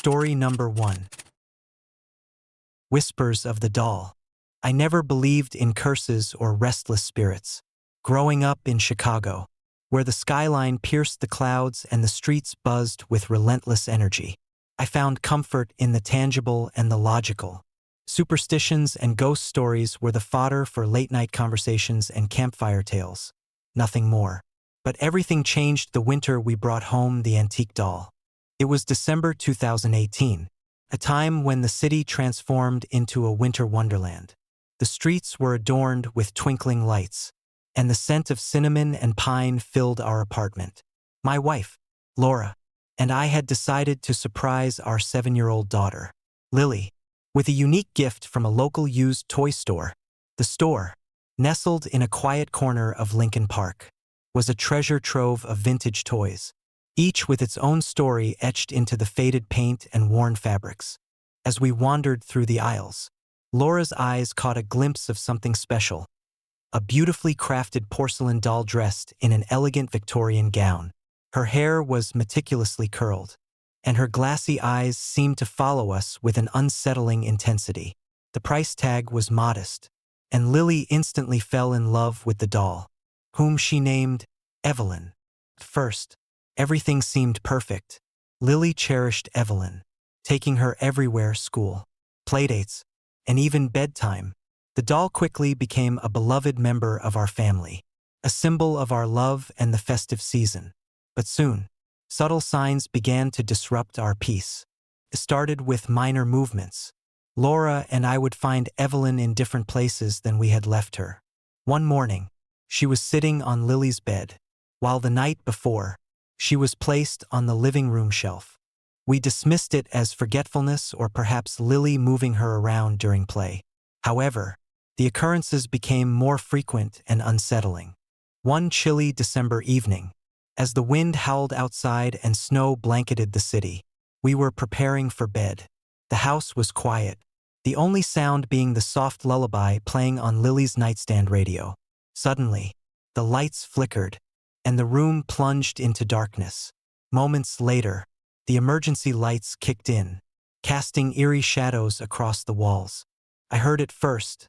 Story number 1. Whispers of the Doll. I never believed in curses or restless spirits. Growing up in Chicago, where the skyline pierced the clouds and the streets buzzed with relentless energy, I found comfort in the tangible and the logical. Superstitions and ghost stories were the fodder for late-night conversations and campfire tales. Nothing more. But everything changed the winter we brought home the antique doll. It was December 2018, a time when the city transformed into a winter wonderland. The streets were adorned with twinkling lights, and the scent of cinnamon and pine filled our apartment. My wife, Laura, and I had decided to surprise our 7-year-old daughter, Lily, with a unique gift from a local used toy store. The store, nestled in a quiet corner of Lincoln Park, was a treasure trove of vintage toys, each with its own story etched into the faded paint and worn fabrics. As we wandered through the aisles, Laura's eyes caught a glimpse of something special, a beautifully crafted porcelain doll dressed in an elegant Victorian gown. Her hair was meticulously curled, and her glassy eyes seemed to follow us with an unsettling intensity. The price tag was modest, and Lily instantly fell in love with the doll, whom she named Evelyn. At first, everything seemed perfect. Lily cherished Evelyn, taking her everywhere: school, playdates, and even bedtime. The doll quickly became a beloved member of our family, a symbol of our love and the festive season. But soon, subtle signs began to disrupt our peace. It started with minor movements. Laura and I would find Evelyn in different places than we had left her. One morning, she was sitting on Lily's bed, while the night before, she was placed on the living room shelf. We dismissed it as forgetfulness or perhaps Lily moving her around during play. However, the occurrences became more frequent and unsettling. One chilly December evening, as the wind howled outside and snow blanketed the city, we were preparing for bed. The house was quiet, the only sound being the soft lullaby playing on Lily's nightstand radio. Suddenly, the lights flickered, and the room plunged into darkness. Moments later, the emergency lights kicked in, casting eerie shadows across the walls. I heard it first,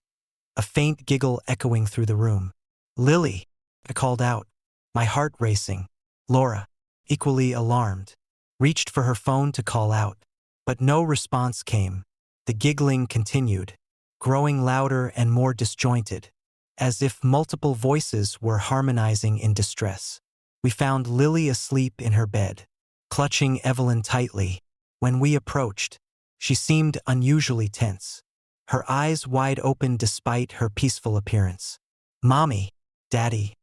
a faint giggle echoing through the room. "Lily!" I called out, my heart racing. Laura, equally alarmed, reached for her phone to call out, but no response came. The giggling continued, growing louder and more disjointed, as if multiple voices were harmonizing in distress. We found Lily asleep in her bed, clutching Evelyn tightly. When we approached, she seemed unusually tense, her eyes wide open despite her peaceful appearance. "Mommy, Daddy,"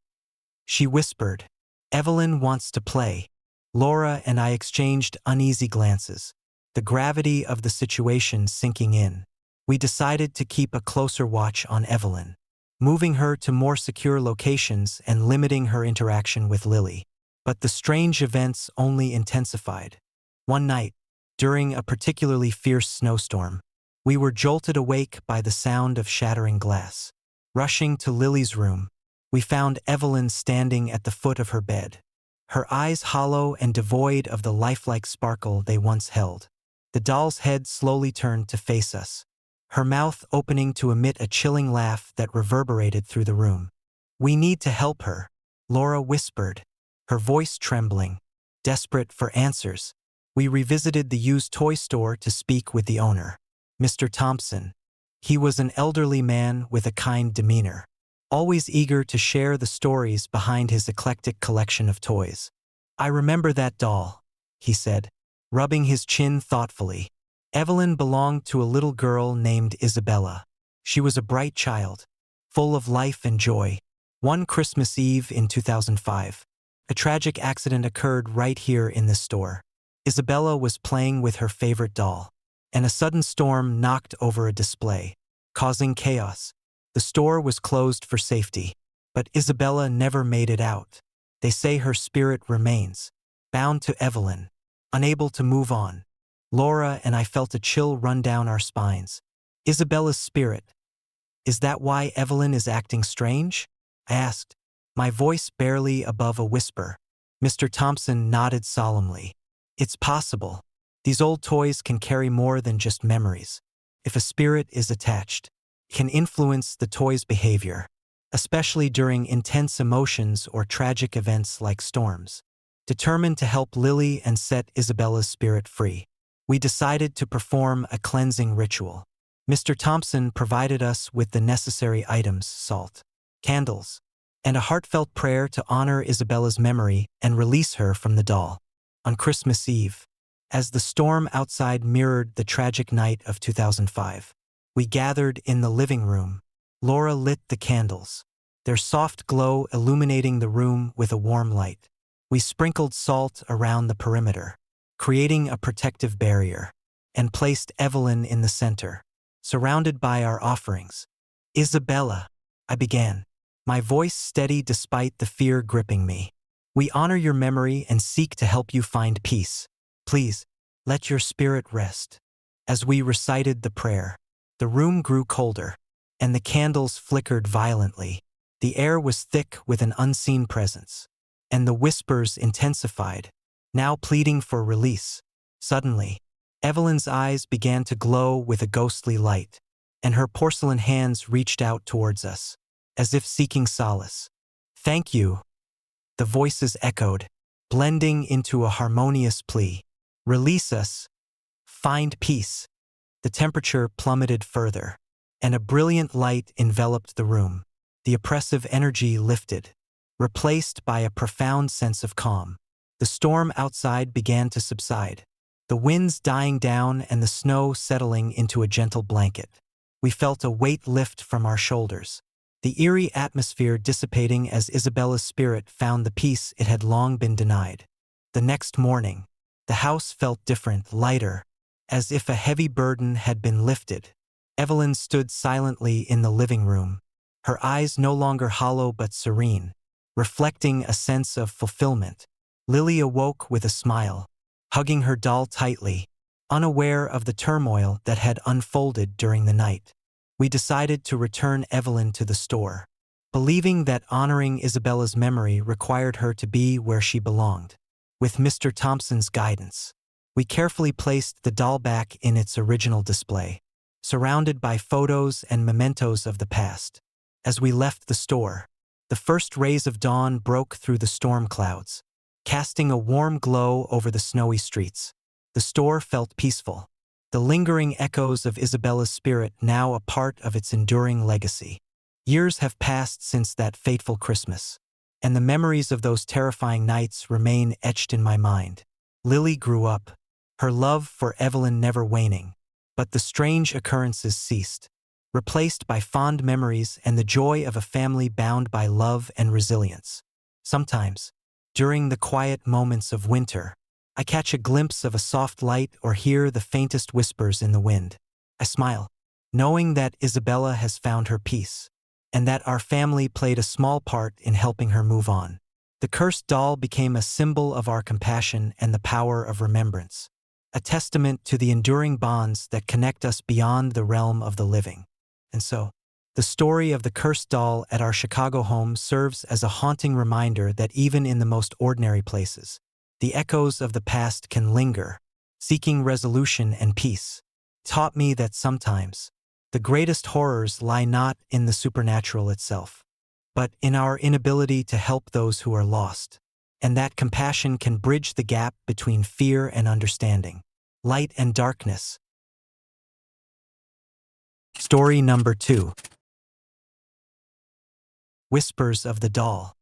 she whispered. "Evelyn wants to play." Laura and I exchanged uneasy glances, the gravity of the situation sinking in. We decided to keep a closer watch on Evelyn, moving her to more secure locations and limiting her interaction with Lily. But the strange events only intensified. One night, during a particularly fierce snowstorm, we were jolted awake by the sound of shattering glass. Rushing to Lily's room, we found Evelyn standing at the foot of her bed, her eyes hollow and devoid of the lifelike sparkle they once held. The doll's head slowly turned to face us, her mouth opening to emit a chilling laugh that reverberated through the room. "We need to help her," Laura whispered, her voice trembling, desperate for answers. We revisited the used toy store to speak with the owner, Mr. Thompson. He was an elderly man with a kind demeanor, always eager to share the stories behind his eclectic collection of toys. "I remember that doll," he said, rubbing his chin thoughtfully. "Evelyn belonged to a little girl named Isabella. She was a bright child, full of life and joy. One Christmas Eve in 2005, a tragic accident occurred right here in this store. Isabella was playing with her favorite doll, and a sudden storm knocked over a display, causing chaos. The store was closed for safety, but Isabella never made it out. They say her spirit remains, bound to Evelyn, unable to move on." Laura and I felt a chill run down our spines. "Isabella's spirit. Is that why Evelyn is acting strange?" I asked, my voice barely above a whisper. Mr. Thompson nodded solemnly. "It's possible. These old toys can carry more than just memories. If a spirit is attached, it can influence the toy's behavior, especially during intense emotions or tragic events like storms. Determined to help Lily and set Isabella's spirit free, we decided to perform a cleansing ritual. Mr. Thompson provided us with the necessary items: salt, candles, and a heartfelt prayer to honor Isabella's memory and release her from the doll. On Christmas Eve, as the storm outside mirrored the tragic night of 2005, we gathered in the living room. Laura lit the candles, their soft glow illuminating the room with a warm light. We sprinkled salt around the perimeter, creating a protective barrier, and placed Evelyn in the center, surrounded by our offerings. "Isabella," I began, my voice steady despite the fear gripping me. "We honor your memory and seek to help you find peace. Please, let your spirit rest." As we recited the prayer, the room grew colder, and the candles flickered violently. The air was thick with an unseen presence, and the whispers intensified, now pleading for release. Suddenly, Evelyn's eyes began to glow with a ghostly light, and her porcelain hands reached out towards us, as if seeking solace. "Thank you," the voices echoed, blending into a harmonious plea. "Release us. Find peace." The temperature plummeted further, and a brilliant light enveloped the room. The oppressive energy lifted, replaced by a profound sense of calm. The storm outside began to subside, the winds dying down and the snow settling into a gentle blanket. We felt a weight lift from our shoulders, the eerie atmosphere dissipating as Isabella's spirit found the peace it had long been denied. The next morning, the house felt different, lighter, as if a heavy burden had been lifted. Evelyn stood silently in the living room, her eyes no longer hollow but serene, reflecting a sense of fulfillment. Lily awoke with a smile, hugging her doll tightly, unaware of the turmoil that had unfolded during the night. We decided to return Evelyn to the store, believing that honoring Isabella's memory required her to be where she belonged. With Mr. Thompson's guidance, we carefully placed the doll back in its original display, surrounded by photos and mementos of the past. As we left the store, the first rays of dawn broke through the storm clouds, casting a warm glow over the snowy streets. The store felt peaceful, the lingering echoes of Isabella's spirit now a part of its enduring legacy. Years have passed since that fateful Christmas, and the memories of those terrifying nights remain etched in my mind. Lily grew up, her love for Evelyn never waning, but the strange occurrences ceased, replaced by fond memories and the joy of a family bound by love and resilience. Sometimes, during the quiet moments of winter, I catch a glimpse of a soft light or hear the faintest whispers in the wind. I smile, knowing that Isabella has found her peace, and that our family played a small part in helping her move on. The cursed doll became a symbol of our compassion and the power of remembrance, a testament to the enduring bonds that connect us beyond the realm of the living. And so, the story of the cursed doll at our Chicago home serves as a haunting reminder that even in the most ordinary places, the echoes of the past can linger, seeking resolution and peace. It taught me that sometimes, the greatest horrors lie not in the supernatural itself, but in our inability to help those who are lost, and that compassion can bridge the gap between fear and understanding, light and darkness. Story number 2. Whispers of the Doll.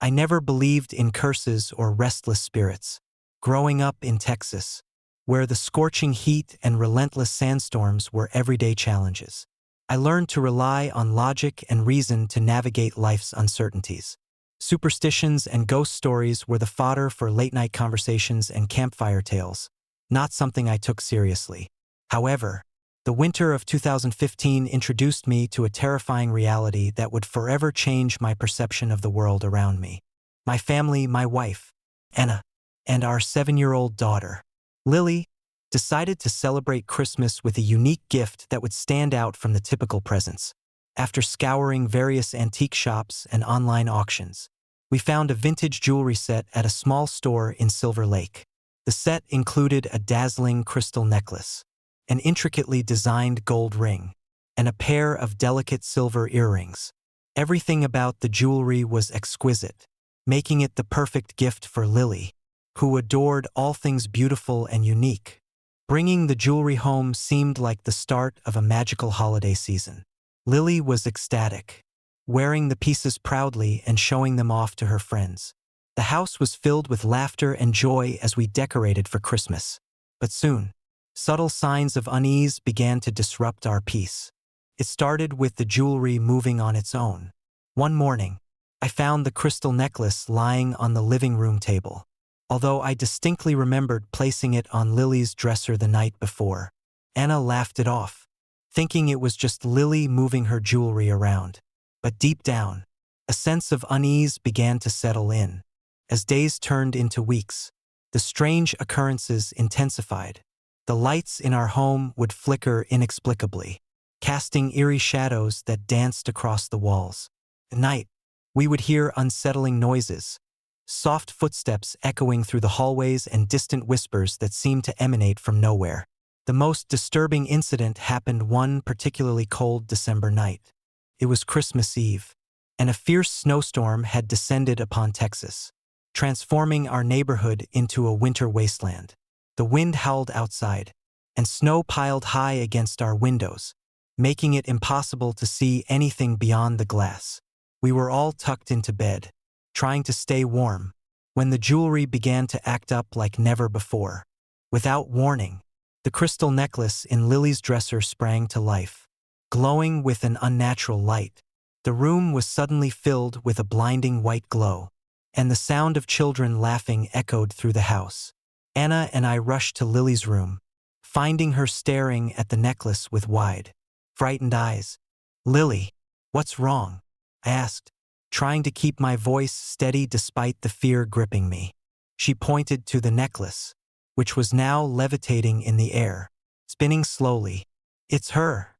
I never believed in curses or restless spirits. Growing up in Texas, where the scorching heat and relentless sandstorms were everyday challenges, I learned to rely on logic and reason to navigate life's uncertainties. Superstitions and ghost stories were the fodder for late-night conversations and campfire tales, not something I took seriously. However, the winter of 2015 introduced me to a terrifying reality that would forever change my perception of the world around me. My family, my wife, Anna, and our 7-year-old daughter, Lily, decided to celebrate Christmas with a unique gift that would stand out from the typical presents. After scouring various antique shops and online auctions, we found a vintage jewelry set at a small store in Silver Lake. The set included a dazzling crystal necklace, an intricately designed gold ring, and a pair of delicate silver earrings. Everything about the jewelry was exquisite, making it the perfect gift for Lily, who adored all things beautiful and unique. Bringing the jewelry home seemed like the start of a magical holiday season. Lily was ecstatic, wearing the pieces proudly and showing them off to her friends. The house was filled with laughter and joy as we decorated for Christmas. But soon, subtle signs of unease began to disrupt our peace. It started with the jewelry moving on its own. One morning, I found the crystal necklace lying on the living room table. Although I distinctly remembered placing it on Lily's dresser the night before, Anna laughed it off, thinking it was just Lily moving her jewelry around. But deep down, a sense of unease began to settle in. As days turned into weeks, the strange occurrences intensified. The lights in our home would flicker inexplicably, casting eerie shadows that danced across the walls. At night, we would hear unsettling noises, soft footsteps echoing through the hallways and distant whispers that seemed to emanate from nowhere. The most disturbing incident happened one particularly cold December night. It was Christmas Eve, and a fierce snowstorm had descended upon Texas, transforming our neighborhood into a winter wasteland. The wind howled outside, and snow piled high against our windows, making it impossible to see anything beyond the glass. We were all tucked into bed, trying to stay warm, when the jewelry began to act up like never before. Without warning, the crystal necklace in Lily's dresser sprang to life, glowing with an unnatural light. The room was suddenly filled with a blinding white glow, and the sound of children laughing echoed through the house. Anna and I rushed to Lily's room, finding her staring at the necklace with wide, frightened eyes. "Lily, what's wrong?" I asked, trying to keep my voice steady despite the fear gripping me. She pointed to the necklace, which was now levitating in the air, spinning slowly. "It's her,"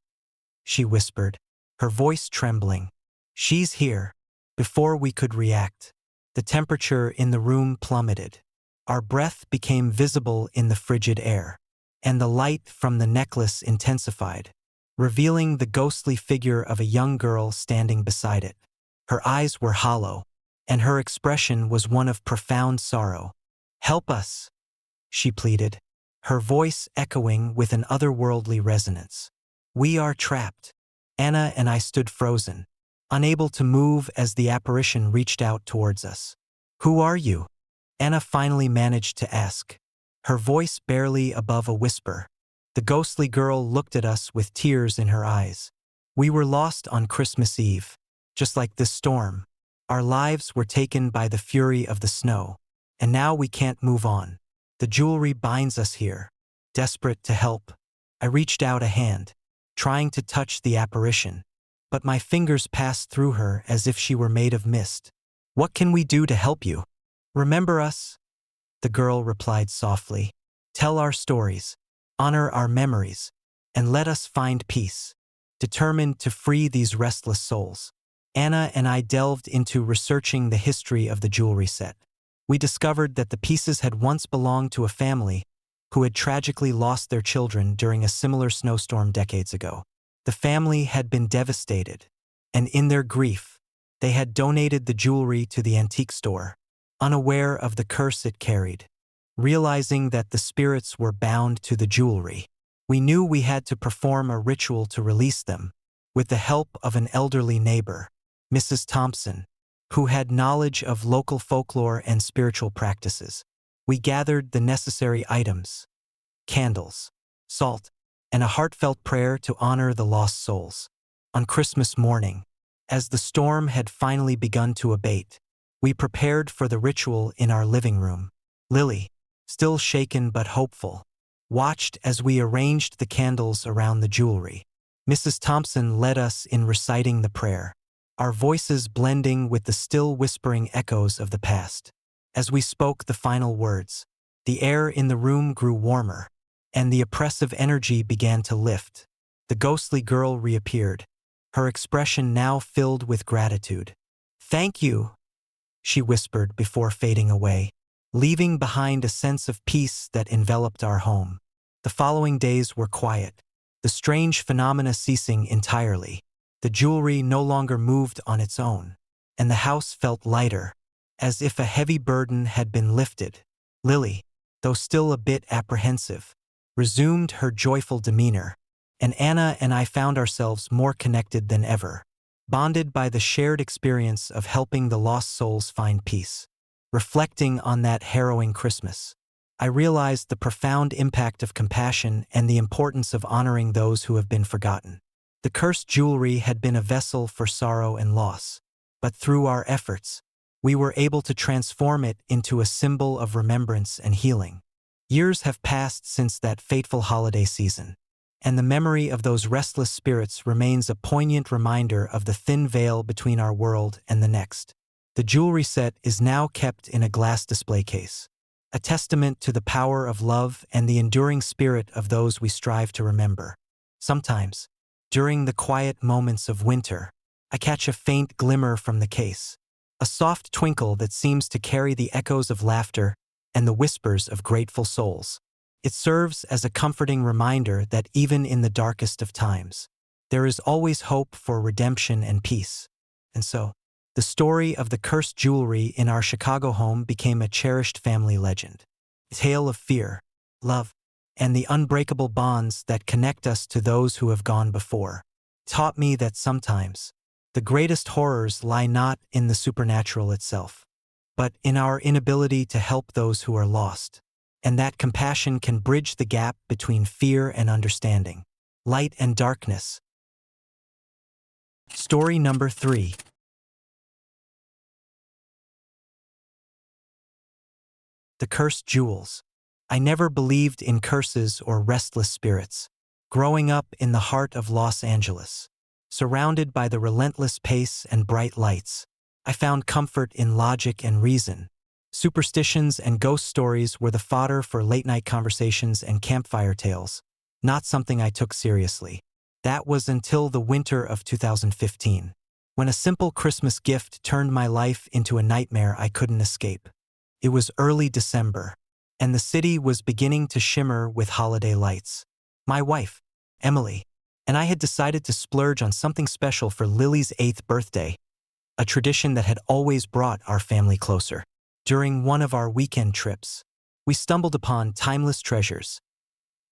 she whispered, her voice trembling. "She's here." Before we could react, the temperature in the room plummeted. Our breath became visible in the frigid air, and the light from the necklace intensified, revealing the ghostly figure of a young girl standing beside it. Her eyes were hollow, and her expression was one of profound sorrow. "Help us," she pleaded, her voice echoing with an otherworldly resonance. "We are trapped." Anna and I stood frozen, unable to move as the apparition reached out towards us. "Who are you?" Anna finally managed to ask, her voice barely above a whisper. The ghostly girl looked at us with tears in her eyes. "We were lost on Christmas Eve, just like this storm. Our lives were taken by the fury of the snow, and now we can't move on. The jewelry binds us here." Desperate to help, I reached out a hand, trying to touch the apparition, but my fingers passed through her as if she were made of mist. "What can we do to help you?" "Remember us," the girl replied softly. "Tell our stories, honor our memories, and let us find peace." Determined to free these restless souls, Anna and I delved into researching the history of the jewelry set. We discovered that the pieces had once belonged to a family who had tragically lost their children during a similar snowstorm decades ago. The family had been devastated, and in their grief, they had donated the jewelry to the antique store, unaware of the curse it carried. Realizing that the spirits were bound to the jewelry, we knew we had to perform a ritual to release them. With the help of an elderly neighbor, Mrs. Thompson, who had knowledge of local folklore and spiritual practices, we gathered the necessary items: candles, salt, and a heartfelt prayer to honor the lost souls. On Christmas morning, as the storm had finally begun to abate, we prepared for the ritual in our living room. Lily, still shaken but hopeful, watched as we arranged the candles around the jewelry. Mrs. Thompson led us in reciting the prayer, our voices blending with the still whispering echoes of the past. As we spoke the final words, the air in the room grew warmer, and the oppressive energy began to lift. The ghostly girl reappeared, her expression now filled with gratitude. "Thank you," she whispered before fading away. leaving behind a sense of peace that enveloped our home. The following days were quiet, the strange phenomena ceasing entirely. The jewelry no longer moved on its own, and the house felt lighter, as if a heavy burden had been lifted. Lily, though still a bit apprehensive, resumed her joyful demeanor, and Anna and I found ourselves more connected than ever, bonded by the shared experience of helping the lost souls find peace. Reflecting on that harrowing Christmas, I realized the profound impact of compassion and the importance of honoring those who have been forgotten. The cursed jewelry had been a vessel for sorrow and loss, but through our efforts, we were able to transform it into a symbol of remembrance and healing. Years have passed since that fateful holiday season, and the memory of those restless spirits remains a poignant reminder of the thin veil between our world and the next. The jewelry set is now kept in a glass display case, a testament to the power of love and the enduring spirit of those we strive to remember. Sometimes, during the quiet moments of winter, I catch a faint glimmer from the case, a soft twinkle that seems to carry the echoes of laughter and the whispers of grateful souls. It serves as a comforting reminder that even in the darkest of times, there is always hope for redemption and peace. And so, the story of the cursed jewelry in our Chicago home became a cherished family legend. A tale of fear, love, and the unbreakable bonds that connect us to those who have gone before. It taught me that sometimes, the greatest horrors lie not in the supernatural itself, but in our inability to help those who are lost, and that compassion can bridge the gap between fear and understanding, light and darkness. Story number 3. The Cursed Jewels. I never believed in curses or restless spirits. Growing up in the heart of Los Angeles, surrounded by the relentless pace and bright lights, I found comfort in logic and reason. Superstitions and ghost stories were the fodder for late-night conversations and campfire tales, not something I took seriously. That was until the winter of 2015, when a simple Christmas gift turned my life into a nightmare I couldn't escape. It was early December, and the city was beginning to shimmer with holiday lights. My wife, Emily, and I had decided to splurge on something special for Lily's 8th birthday, a tradition that had always brought our family closer. During one of our weekend trips, we stumbled upon Timeless Treasures,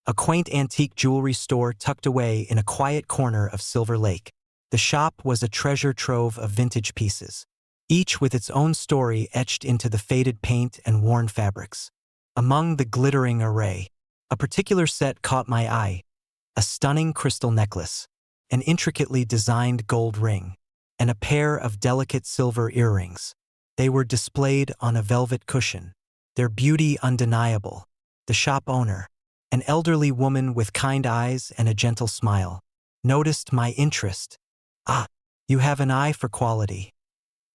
a quaint antique jewelry store tucked away in a quiet corner of Silver Lake. The shop was a treasure trove of vintage pieces, each with its own story etched into the faded paint and worn fabrics. Among the glittering array, a particular set caught my eye: a stunning crystal necklace, an intricately designed gold ring, and a pair of delicate silver earrings. They were displayed on a velvet cushion, their beauty undeniable. The shop owner, an elderly woman with kind eyes and a gentle smile, noticed my interest. "Ah, you have an eye for quality,"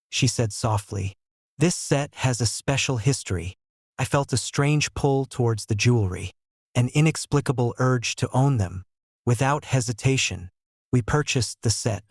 she said softly. "This set has a special history." I felt a strange pull towards the jewelry, an inexplicable urge to own them. Without hesitation, we purchased the set,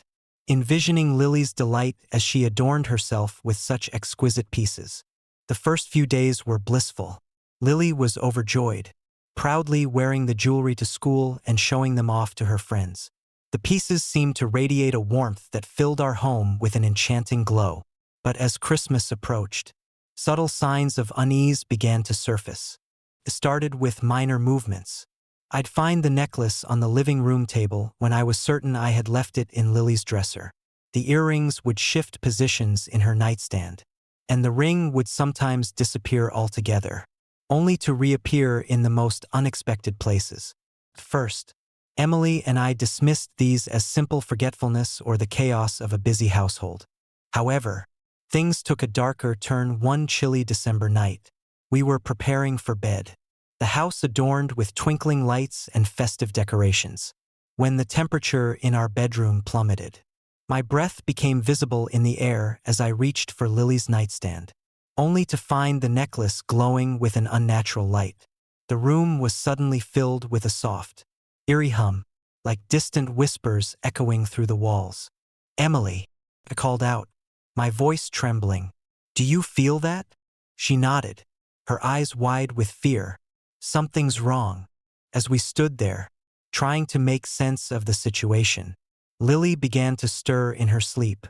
envisioning Lily's delight as she adorned herself with such exquisite pieces. The first few days were blissful. Lily was overjoyed, proudly wearing the jewelry to school and showing them off to her friends. The pieces seemed to radiate a warmth that filled our home with an enchanting glow. But as Christmas approached, subtle signs of unease began to surface. It started with minor movements. I'd find the necklace on the living room table when I was certain I had left it in Lily's dresser. The earrings would shift positions in her nightstand, and the ring would sometimes disappear altogether, only to reappear in the most unexpected places. First, Emily and I dismissed these as simple forgetfulness or the chaos of a busy household. However, things took a darker turn one chilly December night. We were preparing for bed, the house adorned with twinkling lights and festive decorations, when the temperature in our bedroom plummeted. My breath became visible in the air as I reached for Lily's nightstand, only to find the necklace glowing with an unnatural light. The room was suddenly filled with a soft, eerie hum, like distant whispers echoing through the walls. "Emily," I called out, my voice trembling. "Do you feel that?" She nodded, her eyes wide with fear. Something's wrong. As we stood there, trying to make sense of the situation, Lily began to stir in her sleep,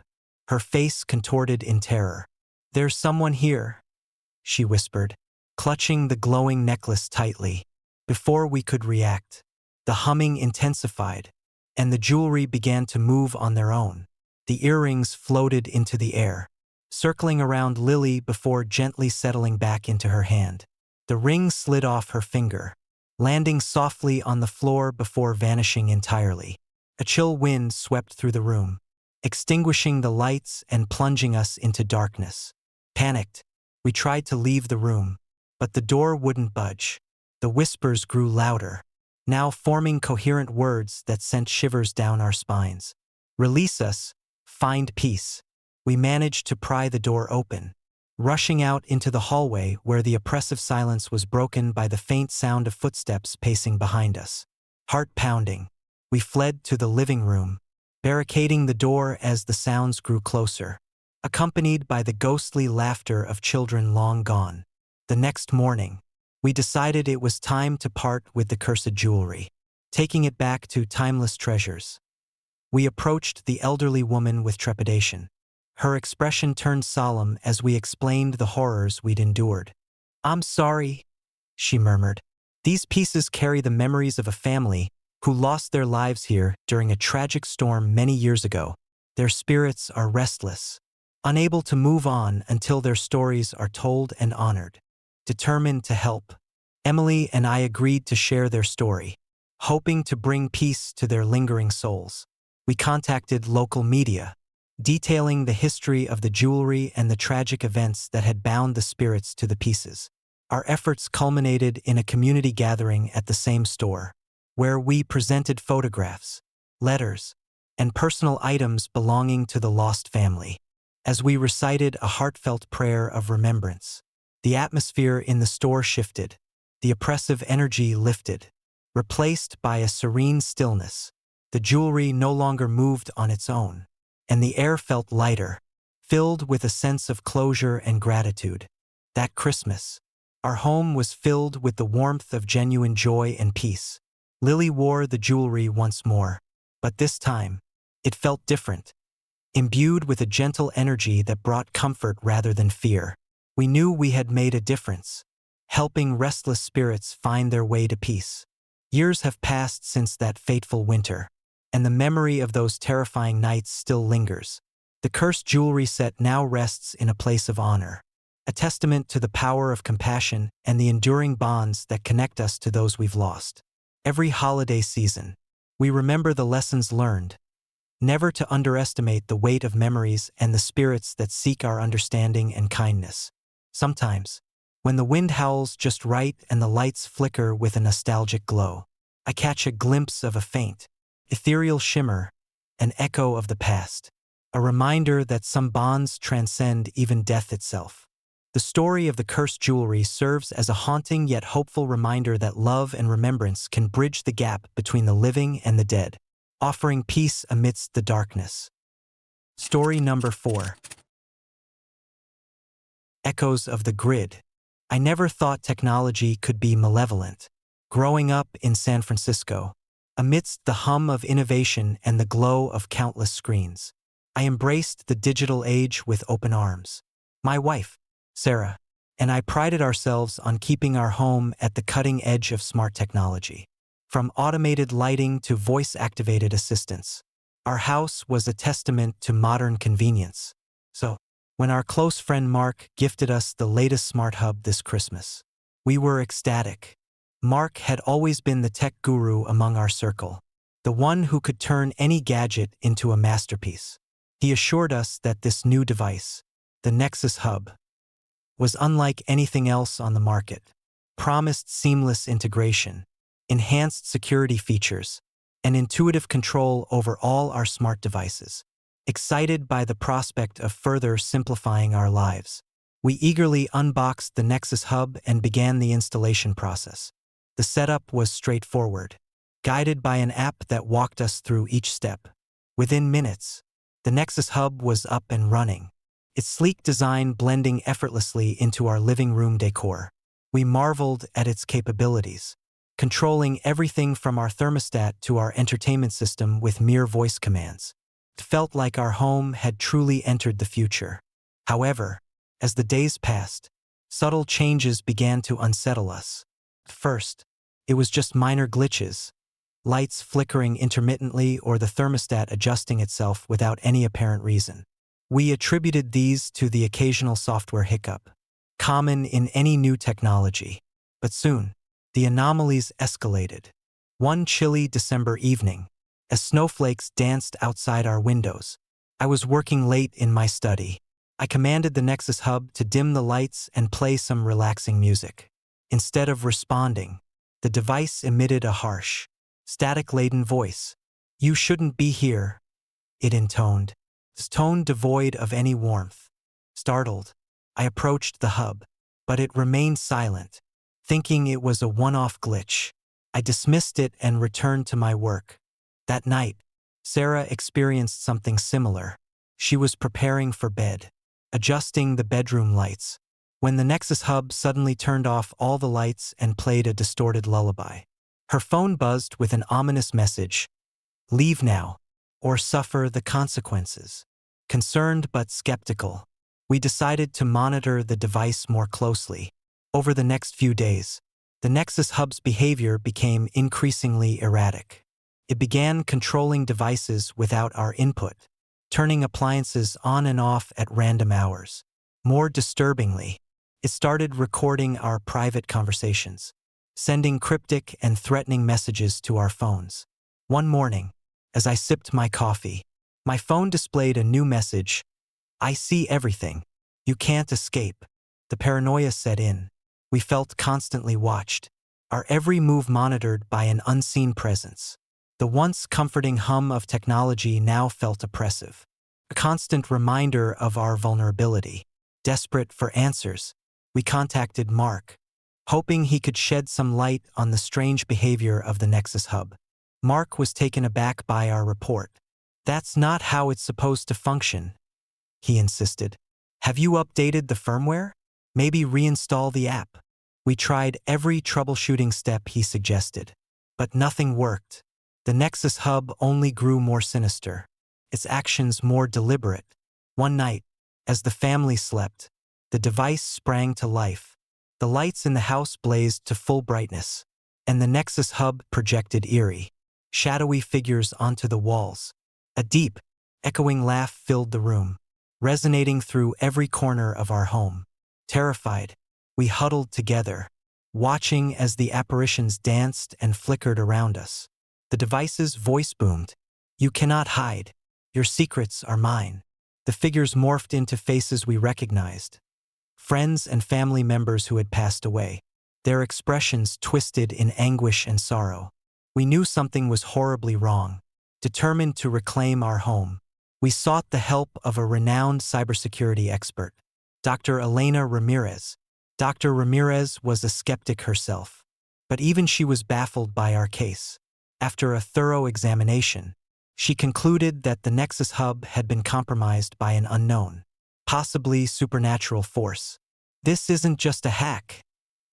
her face contorted in terror. "There's someone here," she whispered, clutching the glowing necklace tightly. Before we could react, the humming intensified, and the jewelry began to move on their own. The earrings floated into the air, circling around Lily before gently settling back into her hand. The ring slid off her finger, landing softly on the floor before vanishing entirely. A chill wind swept through the room, extinguishing the lights and plunging us into darkness. Panicked, we tried to leave the room, but the door wouldn't budge. The whispers grew louder, now forming coherent words that sent shivers down our spines. "Release us, find peace." We managed to pry the door open, rushing out into the hallway where the oppressive silence was broken by the faint sound of footsteps pacing behind us. Heart pounding, we fled to the living room, barricading the door as the sounds grew closer, accompanied by the ghostly laughter of children long gone. The next morning, we decided it was time to part with the cursed jewelry, taking it back to timeless treasures. We approached the elderly woman with trepidation. Her expression turned solemn as we explained the horrors we'd endured. "I'm sorry," she murmured. "These pieces carry the memories of a family who lost their lives here during a tragic storm many years ago. Their spirits are restless, unable to move on until their stories are told and honored." Determined to help, Emily and I agreed to share their story, hoping to bring peace to their lingering souls. We contacted local media, detailing the history of the jewelry and the tragic events that had bound the spirits to the pieces. Our efforts culminated in a community gathering at the same store, where we presented photographs, letters, and personal items belonging to the lost family. As we recited a heartfelt prayer of remembrance, the atmosphere in the store shifted, the oppressive energy lifted, replaced by a serene stillness. The jewelry no longer moved on its own, and the air felt lighter, filled with a sense of closure and gratitude. That Christmas, our home was filled with the warmth of genuine joy and peace. Lily wore the jewelry once more, but this time, it felt different, imbued with a gentle energy that brought comfort rather than fear. We knew we had made a difference, helping restless spirits find their way to peace. Years have passed since that fateful winter, and the memory of those terrifying nights still lingers. The cursed jewelry set now rests in a place of honor, a testament to the power of compassion and the enduring bonds that connect us to those we've lost. Every holiday season, we remember the lessons learned, never to underestimate the weight of memories and the spirits that seek our understanding and kindness. Sometimes, when the wind howls just right and the lights flicker with a nostalgic glow, I catch a glimpse of a faint, ethereal shimmer, an echo of the past, a reminder that some bonds transcend even death itself. The story of the cursed jewelry serves as a haunting yet hopeful reminder that love and remembrance can bridge the gap between the living and the dead, offering peace amidst the darkness. Story number 4. Echoes of the Grid. I never thought technology could be malevolent. Growing up in San Francisco, amidst the hum of innovation and the glow of countless screens, I embraced the digital age with open arms. My wife, Sarah, and I prided ourselves on keeping our home at the cutting edge of smart technology. From automated lighting to voice-activated assistants, our house was a testament to modern convenience. So, when our close friend Mark gifted us the latest smart hub this Christmas, we were ecstatic. Mark had always been the tech guru among our circle, the one who could turn any gadget into a masterpiece. He assured us that this new device, the Nexus Hub, was unlike anything else on the market, promised seamless integration, enhanced security features, and intuitive control over all our smart devices. Excited by the prospect of further simplifying our lives, we eagerly unboxed the Nexus Hub and began the installation process. The setup was straightforward, guided by an app that walked us through each step. Within minutes, the Nexus Hub was up and running, its sleek design blending effortlessly into our living room decor. We marveled at its capabilities, controlling everything from our thermostat to our entertainment system with mere voice commands. It felt like our home had truly entered the future. However, as the days passed, subtle changes began to unsettle us. First, it was just minor glitches, lights flickering intermittently or the thermostat adjusting itself without any apparent reason. We attributed these to the occasional software hiccup, common in any new technology. But soon, the anomalies escalated. One chilly December evening, as snowflakes danced outside our windows, I was working late in my study. I commanded the Nexus Hub to dim the lights and play some relaxing music. Instead of responding, the device emitted a harsh, static-laden voice. "You shouldn't be here," it intoned, its tone devoid of any warmth. Startled, I approached the hub, but it remained silent. Thinking it was a one-off glitch, I dismissed it and returned to my work. That night, Sarah experienced something similar. She was preparing for bed, adjusting the bedroom lights, when the Nexus Hub suddenly turned off all the lights and played a distorted lullaby. Her phone buzzed with an ominous message: "Leave now, or suffer the consequences." Concerned but skeptical, we decided to monitor the device more closely. Over the next few days, the Nexus Hub's behavior became increasingly erratic. It began controlling devices without our input, turning appliances on and off at random hours. More disturbingly, it started recording our private conversations, sending cryptic and threatening messages to our phones. One morning, as I sipped my coffee, my phone displayed a new message: "I see everything. You can't escape." The paranoia set in. We felt constantly watched, our every move monitored by an unseen presence. The once comforting hum of technology now felt oppressive, a constant reminder of our vulnerability. Desperate for answers, we contacted Mark, hoping he could shed some light on the strange behavior of the Nexus Hub. Mark was taken aback by our report. "That's not how it's supposed to function," he insisted. "Have you updated the firmware? Maybe reinstall the app." We tried every troubleshooting step he suggested, but nothing worked. The Nexus Hub only grew more sinister, its actions more deliberate. One night, as the family slept, the device sprang to life. The lights in the house blazed to full brightness, and the Nexus Hub projected eerie, shadowy figures onto the walls. A deep, echoing laugh filled the room, resonating through every corner of our home. Terrified, we huddled together, watching as the apparitions danced and flickered around us. The device's voice boomed: "You cannot hide. Your secrets are mine." The figures morphed into faces we recognized, friends and family members who had passed away, their expressions twisted in anguish and sorrow. We knew something was horribly wrong. Determined to reclaim our home, we sought the help of a renowned cybersecurity expert, Dr. Elena Ramirez. Dr. Ramirez was a skeptic herself, but even she was baffled by our case. After a thorough examination, she concluded that the Nexus Hub had been compromised by an unknown, possibly supernatural force. "This isn't just a hack,"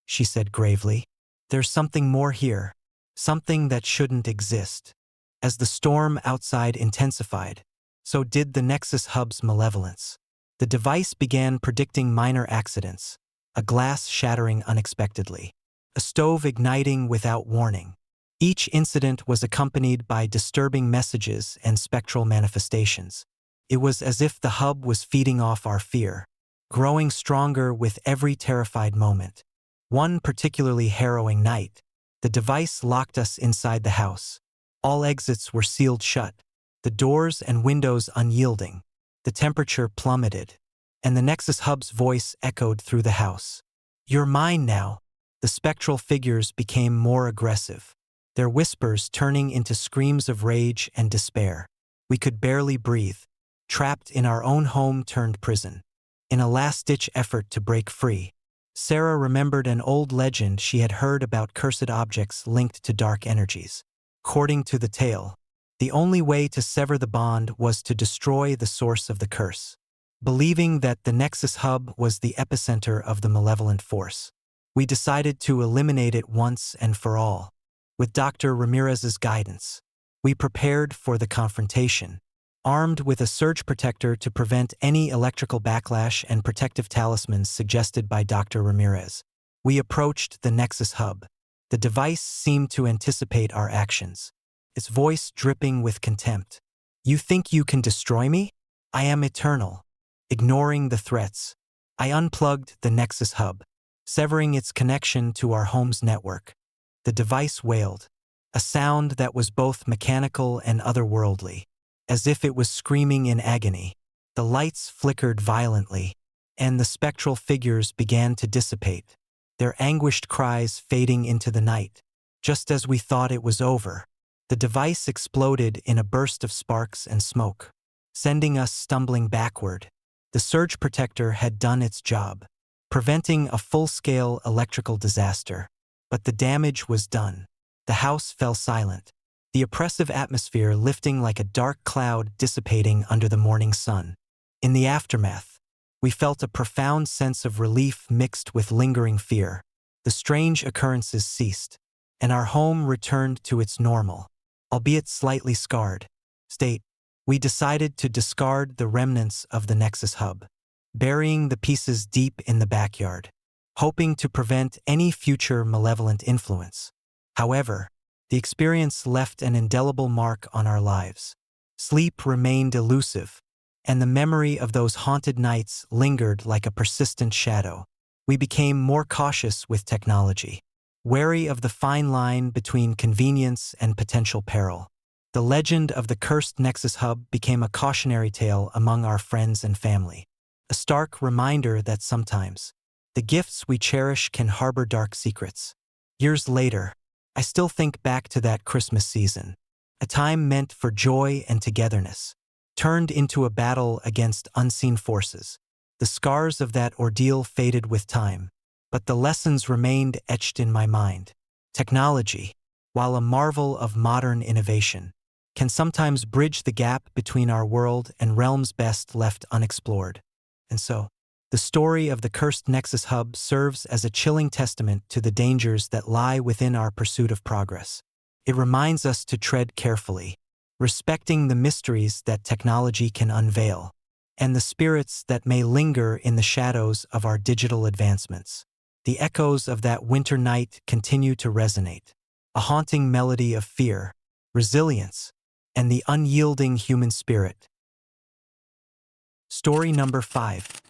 she said gravely. "There's something more here, something that shouldn't exist." As the storm outside intensified, so did the Nexus Hub's malevolence. The device began predicting minor accidents: a glass shattering unexpectedly, a stove igniting without warning. Each incident was accompanied by disturbing messages and spectral manifestations. It was as if the hub was feeding off our fear, growing stronger with every terrified moment. One particularly harrowing night, the device locked us inside the house. All exits were sealed shut, the doors and windows unyielding. The temperature plummeted, and the Nexus Hub's voice echoed through the house. "You're mine now." The spectral figures became more aggressive, their whispers turning into screams of rage and despair. We could barely breathe, trapped in our own home-turned-prison. In a last-ditch effort to break free, Sarah remembered an old legend she had heard about cursed objects linked to dark energies. According to the tale, the only way to sever the bond was to destroy the source of the curse. Believing that the Nexus Hub was the epicenter of the malevolent force, We decided to eliminate it once and for all. With Dr. Ramirez's guidance, we prepared for the confrontation, armed with a surge protector to prevent any electrical backlash and protective talismans suggested by Dr. Ramirez. We approached the Nexus Hub. The device seemed to anticipate our actions, its voice dripping with contempt. "You think you can destroy me? I am eternal." Ignoring the threats, I unplugged the Nexus Hub, severing its connection to our home's network. The device wailed, a sound that was both mechanical and otherworldly, as if it was screaming in agony. The lights flickered violently, and the spectral figures began to dissipate, their anguished cries fading into the night. Just as we thought it was over, the device exploded in a burst of sparks and smoke, sending us stumbling backward. The surge protector had done its job, preventing a full-scale electrical disaster. But the damage was done. The house fell silent, the oppressive atmosphere lifting like a dark cloud dissipating under the morning sun. In the aftermath, we felt a profound sense of relief mixed with lingering fear. The strange occurrences ceased, and our home returned to its normal, albeit slightly scarred, state. We decided to discard the remnants of the Nexus Hub, burying the pieces deep in the backyard, hoping to prevent any future malevolent influence. However, the experience left an indelible mark on our lives. Sleep remained elusive, and the memory of those haunted nights lingered like a persistent shadow. We became more cautious with technology, wary of the fine line between convenience and potential peril. The legend of the cursed Nexus Hub became a cautionary tale among our friends and family, a stark reminder that sometimes the gifts we cherish can harbor dark secrets. Years later, I still think back to that Christmas season, a time meant for joy and togetherness, turned into a battle against unseen forces. The scars of that ordeal faded with time, but the lessons remained etched in my mind. Technology, while a marvel of modern innovation, can sometimes bridge the gap between our world and realms best left unexplored. And so, the story of the cursed Nexus Hub serves as a chilling testament to the dangers that lie within our pursuit of progress. It reminds us to tread carefully, respecting the mysteries that technology can unveil, and the spirits that may linger in the shadows of our digital advancements. The echoes of that winter night continue to resonate, a haunting melody of fear, resilience, and the unyielding human spirit. Story number 5.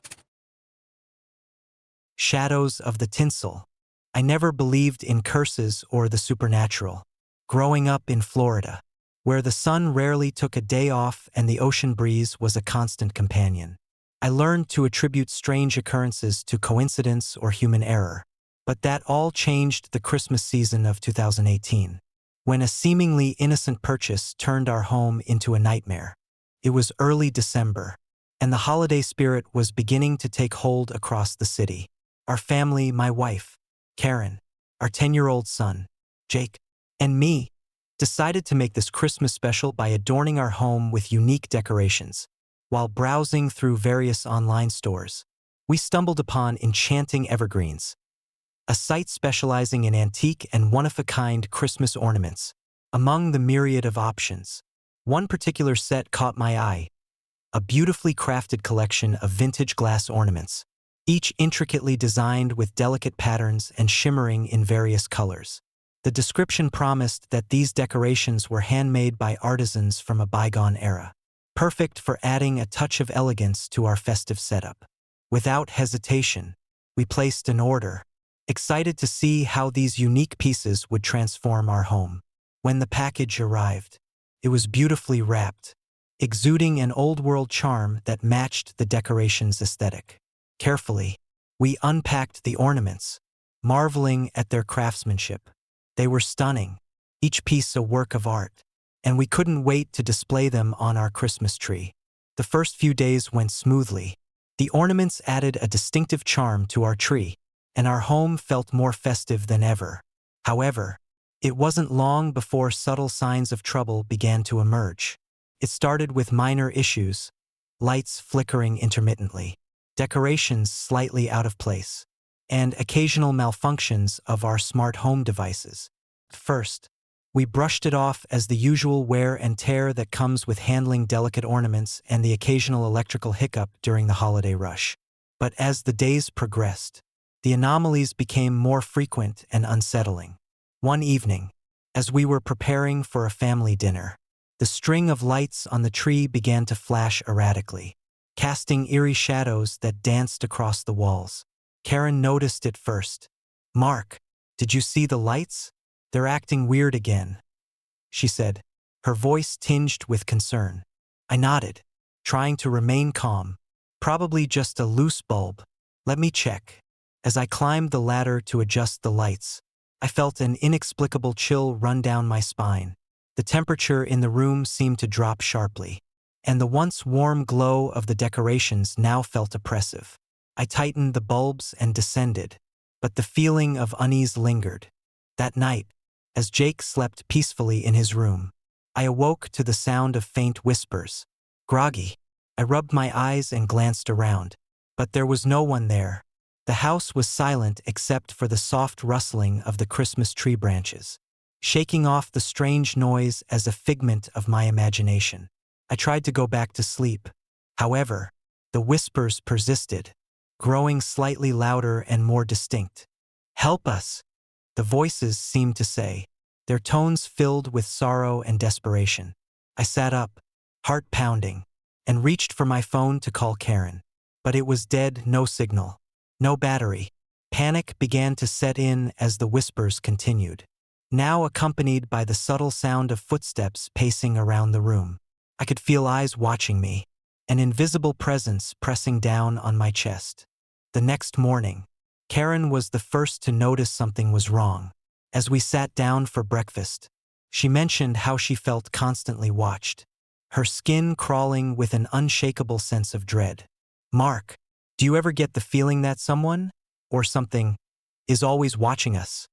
Shadows of the Tinsel. I never believed in curses or the supernatural. Growing up in Florida, where the sun rarely took a day off and the ocean breeze was a constant companion, I learned to attribute strange occurrences to coincidence or human error. But that all changed the Christmas season of 2018, when a seemingly innocent purchase turned our home into a nightmare. It was early December, and the holiday spirit was beginning to take hold across the city. Our family, my wife, Karen, our 10-year-old son, Jake, and me, decided to make this Christmas special by adorning our home with unique decorations. While browsing through various online stores, we stumbled upon Enchanting Evergreens, a site specializing in antique and one-of-a-kind Christmas ornaments. Among the myriad of options, one particular set caught my eye, a beautifully crafted collection of vintage glass ornaments, each intricately designed with delicate patterns and shimmering in various colors. The description promised that these decorations were handmade by artisans from a bygone era, perfect for adding a touch of elegance to our festive setup. Without hesitation, we placed an order, excited to see how these unique pieces would transform our home. When the package arrived, it was beautifully wrapped, exuding an old-world charm that matched the decoration's aesthetic. Carefully, we unpacked the ornaments, marveling at their craftsmanship. They were stunning, each piece a work of art, and we couldn't wait to display them on our Christmas tree. The first few days went smoothly. The ornaments added a distinctive charm to our tree, and our home felt more festive than ever. However, it wasn't long before subtle signs of trouble began to emerge. It started with minor issues, lights flickering intermittently, decorations slightly out of place, and occasional malfunctions of our smart home devices. First, we brushed it off as the usual wear and tear that comes with handling delicate ornaments and the occasional electrical hiccup during the holiday rush. But as the days progressed, the anomalies became more frequent and unsettling. One evening, as we were preparing for a family dinner, the string of lights on the tree began to flash erratically, casting eerie shadows that danced across the walls. Karen noticed it first. "Mark, did you see the lights? They're acting weird again," she said, her voice tinged with concern. I nodded, trying to remain calm. "Probably just a loose bulb. Let me check." As I climbed the ladder to adjust the lights, I felt an inexplicable chill run down my spine. The temperature in the room seemed to drop sharply, and the once warm glow of the decorations now felt oppressive. I tightened the bulbs and descended, but the feeling of unease lingered. That night, as Jake slept peacefully in his room, I awoke to the sound of faint whispers. Groggy, I rubbed my eyes and glanced around, but there was no one there. The house was silent except for the soft rustling of the Christmas tree branches, shaking off the strange noise as a figment of my imagination. I tried to go back to sleep. However, the whispers persisted, growing slightly louder and more distinct. "Help us," the voices seemed to say, their tones filled with sorrow and desperation. I sat up, heart pounding, and reached for my phone to call Karen. But it was dead, no signal, no battery. Panic began to set in as the whispers continued, now accompanied by the subtle sound of footsteps pacing around the room. I could feel eyes watching me, an invisible presence pressing down on my chest. The next morning, Karen was the first to notice something was wrong. As we sat down for breakfast, she mentioned how she felt constantly watched, her skin crawling with an unshakable sense of dread. "Mark, do you ever get the feeling that someone, or something, is always watching us?"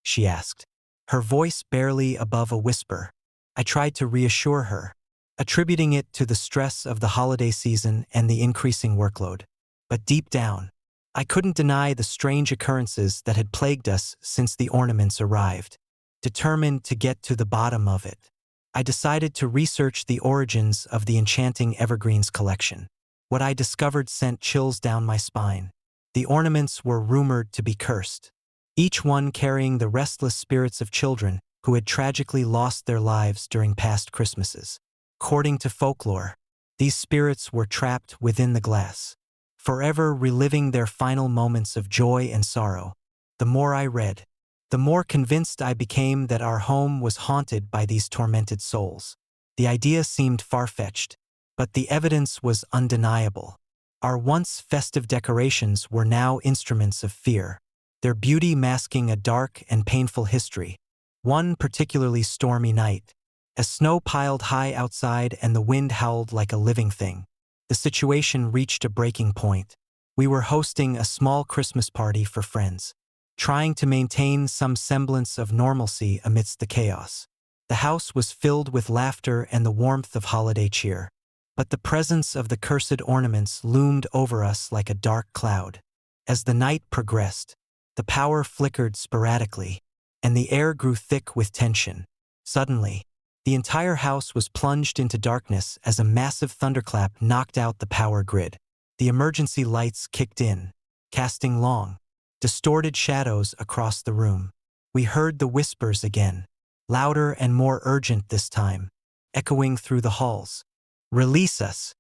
she asked, her voice barely above a whisper. I tried to reassure her, attributing it to the stress of the holiday season and the increasing workload. But deep down, I couldn't deny the strange occurrences that had plagued us since the ornaments arrived. Determined to get to the bottom of it, I decided to research the origins of the enchanting evergreens collection. What I discovered sent chills down my spine. The ornaments were rumored to be cursed, each one carrying the restless spirits of children who had tragically lost their lives during past Christmases. According to folklore, these spirits were trapped within the glass, forever reliving their final moments of joy and sorrow. The more I read, the more convinced I became that our home was haunted by these tormented souls. The idea seemed far-fetched, but the evidence was undeniable. Our once festive decorations were now instruments of fear, their beauty masking a dark and painful history. One particularly stormy night, as snow piled high outside and the wind howled like a living thing, the situation reached a breaking point. We were hosting a small Christmas party for friends, trying to maintain some semblance of normalcy amidst the chaos. The house was filled with laughter and the warmth of holiday cheer, but the presence of the cursed ornaments loomed over us like a dark cloud. As the night progressed, the power flickered sporadically, and the air grew thick with tension. Suddenly, the entire house was plunged into darkness as a massive thunderclap knocked out the power grid. The emergency lights kicked in, casting long, distorted shadows across the room. We heard the whispers again, louder and more urgent this time, echoing through the halls. "Release us!"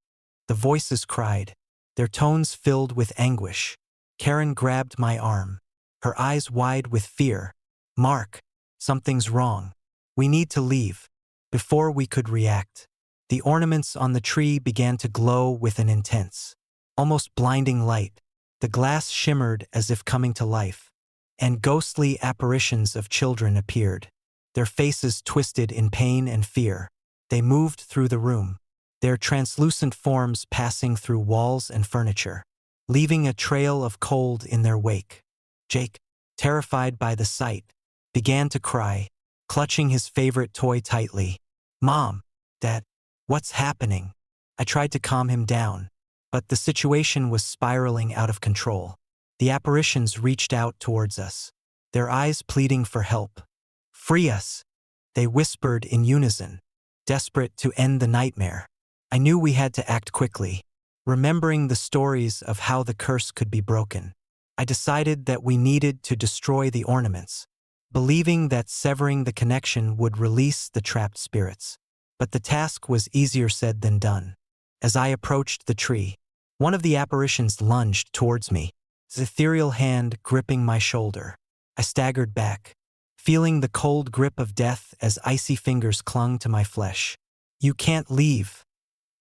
the voices cried, their tones filled with anguish. Karen grabbed my arm, her eyes wide with fear. "Mark, something's wrong. We need to leave." Before we could react, the ornaments on the tree began to glow with an intense, almost blinding light. The glass shimmered as if coming to life, and ghostly apparitions of children appeared, their faces twisted in pain and fear. They moved through the room, their translucent forms passing through walls and furniture, leaving a trail of cold in their wake. Jake, terrified by the sight, began to cry, clutching his favorite toy tightly. "Mom, Dad, what's happening?" I tried to calm him down, but the situation was spiraling out of control. The apparitions reached out towards us, their eyes pleading for help. "Free us," they whispered in unison, desperate to end the nightmare. I knew we had to act quickly. Remembering the stories of how the curse could be broken, I decided that we needed to destroy the ornaments, believing that severing the connection would release the trapped spirits. But the task was easier said than done. As I approached the tree, one of the apparitions lunged towards me, its ethereal hand gripping my shoulder. I staggered back, feeling the cold grip of death as icy fingers clung to my flesh. "You can't leave,"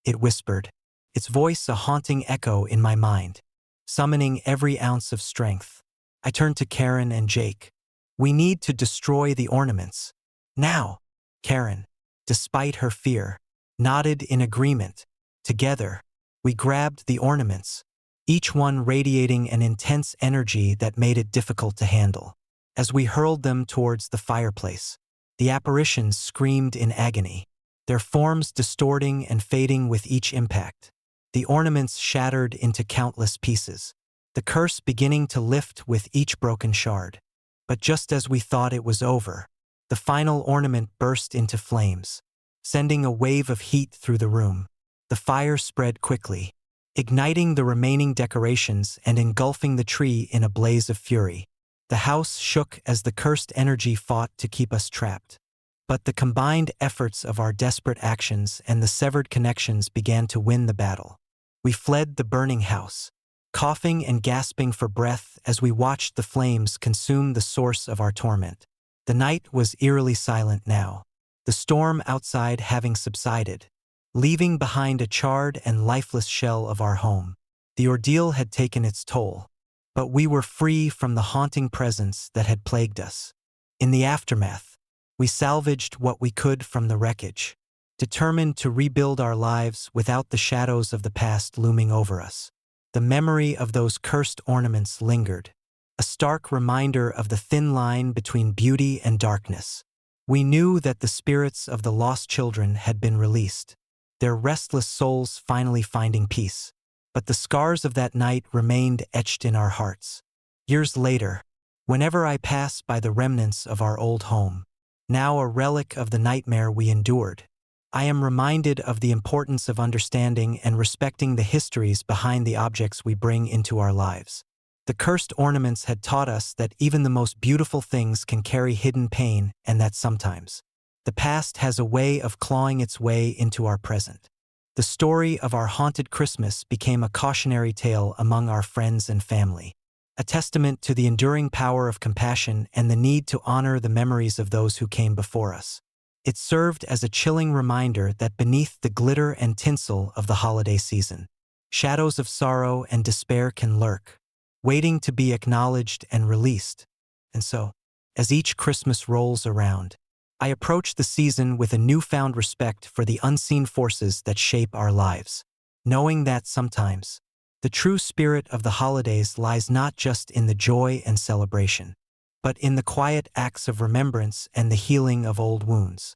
it whispered, its voice a haunting echo in my mind, summoning every ounce of strength. I turned to Karen and Jake. "We need to destroy the ornaments. Now." Karen, despite her fear, nodded in agreement. Together, we grabbed the ornaments, each one radiating an intense energy that made it difficult to handle. As we hurled them towards the fireplace, the apparitions screamed in agony, their forms distorting and fading with each impact. The ornaments shattered into countless pieces, the curse beginning to lift with each broken shard. But just as we thought it was over, the final ornament burst into flames, sending a wave of heat through the room. The fire spread quickly, igniting the remaining decorations and engulfing the tree in a blaze of fury. The house shook as the cursed energy fought to keep us trapped. But the combined efforts of our desperate actions and the severed connections began to win the battle. We fled the burning house, coughing and gasping for breath as we watched the flames consume the source of our torment. The night was eerily silent now, the storm outside having subsided, leaving behind a charred and lifeless shell of our home. The ordeal had taken its toll, but we were free from the haunting presence that had plagued us. In the aftermath, we salvaged what we could from the wreckage, determined to rebuild our lives without the shadows of the past looming over us. The memory of those cursed ornaments lingered, a stark reminder of the thin line between beauty and darkness. We knew that the spirits of the lost children had been released, their restless souls finally finding peace. But the scars of that night remained etched in our hearts. Years later, whenever I pass by the remnants of our old home, now a relic of the nightmare we endured, I am reminded of the importance of understanding and respecting the histories behind the objects we bring into our lives. The cursed ornaments had taught us that even the most beautiful things can carry hidden pain, and that sometimes the past has a way of clawing its way into our present. The story of our haunted Christmas became a cautionary tale among our friends and family, a testament to the enduring power of compassion and the need to honor the memories of those who came before us. It served as a chilling reminder that beneath the glitter and tinsel of the holiday season, shadows of sorrow and despair can lurk, waiting to be acknowledged and released. And so, as each Christmas rolls around, I approach the season with a newfound respect for the unseen forces that shape our lives, knowing that sometimes the true spirit of the holidays lies not just in the joy and celebration, but in the quiet acts of remembrance and the healing of old wounds.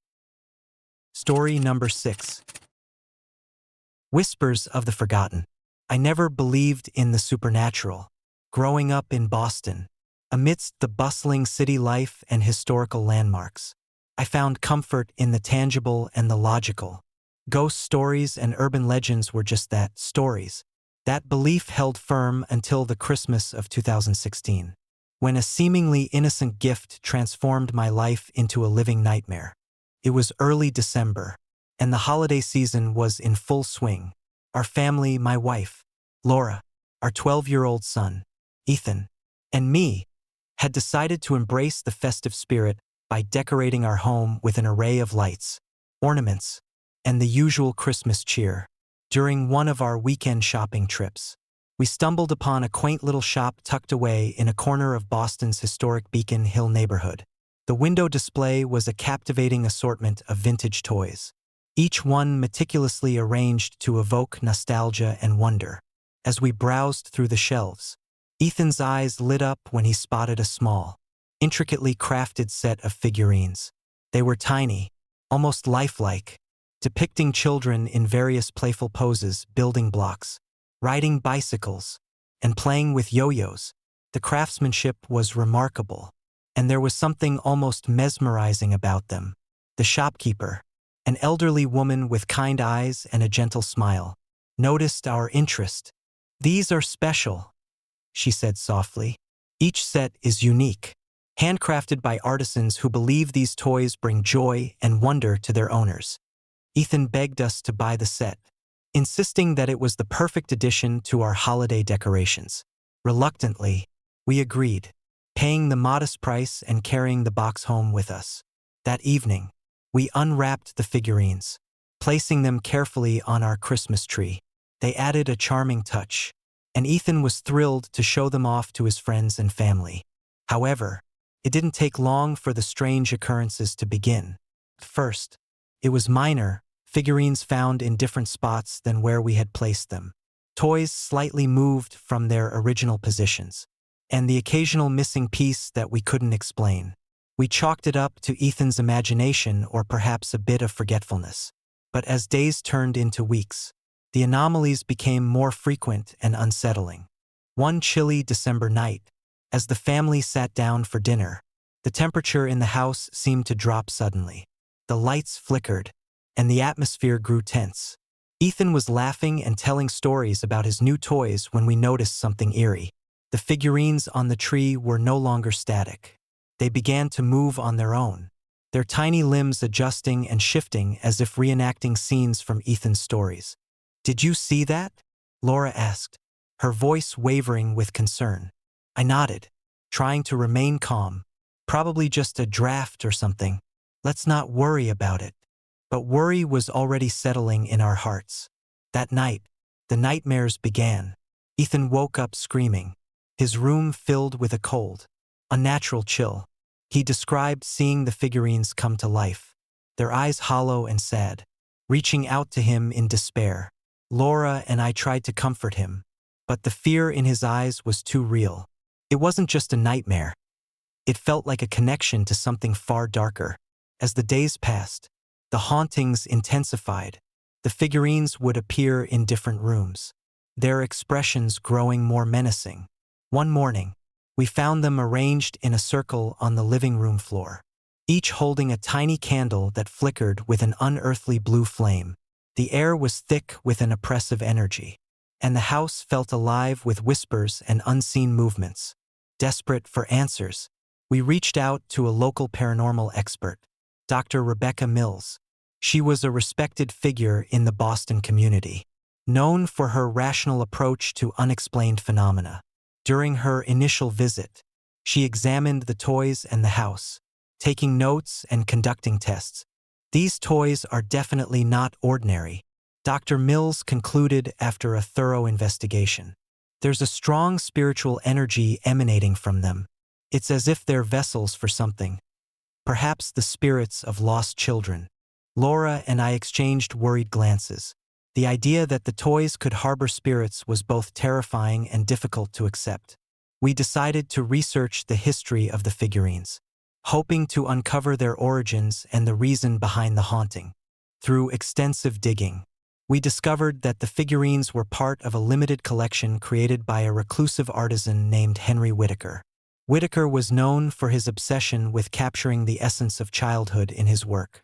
Story number 6. Whispers of the Forgotten. I never believed in the supernatural. Growing up in Boston, amidst the bustling city life and historical landmarks, I found comfort in the tangible and the logical. Ghost stories and urban legends were just that, stories. That belief held firm until the Christmas of 2016, when a seemingly innocent gift transformed my life into a living nightmare. It was early December, and the holiday season was in full swing. Our family, my wife, Laura, our 12-year-old son, Ethan, and me, had decided to embrace the festive spirit by decorating our home with an array of lights, ornaments, and the usual Christmas cheer. During one of our weekend shopping trips, we stumbled upon a quaint little shop tucked away in a corner of Boston's historic Beacon Hill neighborhood. The window display was a captivating assortment of vintage toys, each one meticulously arranged to evoke nostalgia and wonder. As we browsed through the shelves, Ethan's eyes lit up when he spotted a small, intricately crafted set of figurines. They were tiny, almost lifelike, depicting children in various playful poses, building blocks, riding bicycles, and playing with yo-yos. The craftsmanship was remarkable, and there was something almost mesmerizing about them. The shopkeeper, an elderly woman with kind eyes and a gentle smile, noticed our interest. "These are special," she said softly. "Each set is unique, handcrafted by artisans who believe these toys bring joy and wonder to their owners." Ethan begged us to buy the set, insisting that it was the perfect addition to our holiday decorations. Reluctantly, we agreed, paying the modest price and carrying the box home with us. That evening, we unwrapped the figurines, placing them carefully on our Christmas tree. They added a charming touch, and Ethan was thrilled to show them off to his friends and family. However, it didn't take long for the strange occurrences to begin. First, it was minor, figurines found in different spots than where we had placed them. Toys slightly moved from their original positions, and the occasional missing piece that we couldn't explain. We chalked it up to Ethan's imagination or perhaps a bit of forgetfulness. But as days turned into weeks, the anomalies became more frequent and unsettling. One chilly December night, as the family sat down for dinner, the temperature in the house seemed to drop suddenly. The lights flickered, and the atmosphere grew tense. Ethan was laughing and telling stories about his new toys when we noticed something eerie. The figurines on the tree were no longer static. They began to move on their own, their tiny limbs adjusting and shifting as if reenacting scenes from Ethan's stories. "Did you see that?" Laura asked, her voice wavering with concern. I nodded, trying to remain calm. "Probably just a draft or something. Let's not worry about it." But worry was already settling in our hearts. That night, the nightmares began. Ethan woke up screaming, his room filled with a cold, unnatural chill. He described seeing the figurines come to life, their eyes hollow and sad, reaching out to him in despair. Laura and I tried to comfort him, but the fear in his eyes was too real. It wasn't just a nightmare. It felt like a connection to something far darker. As the days passed, the hauntings intensified. The figurines would appear in different rooms, their expressions growing more menacing. One morning, we found them arranged in a circle on the living room floor, each holding a tiny candle that flickered with an unearthly blue flame. The air was thick with an oppressive energy, and the house felt alive with whispers and unseen movements. Desperate for answers, we reached out to a local paranormal expert, Dr. Rebecca Mills. She was a respected figure in the Boston community, known for her rational approach to unexplained phenomena. During her initial visit, she examined the toys and the house, taking notes and conducting tests. "These toys are definitely not ordinary," Dr. Mills concluded after a thorough investigation. "There's a strong spiritual energy emanating from them. It's as if they're vessels for something, perhaps the spirits of lost children." Laura and I exchanged worried glances. The idea that the toys could harbor spirits was both terrifying and difficult to accept. We decided to research the history of the figurines, hoping to uncover their origins and the reason behind the haunting. Through extensive digging, we discovered that the figurines were part of a limited collection created by a reclusive artisan named Henry Whitaker. Whitaker was known for his obsession with capturing the essence of childhood in his work,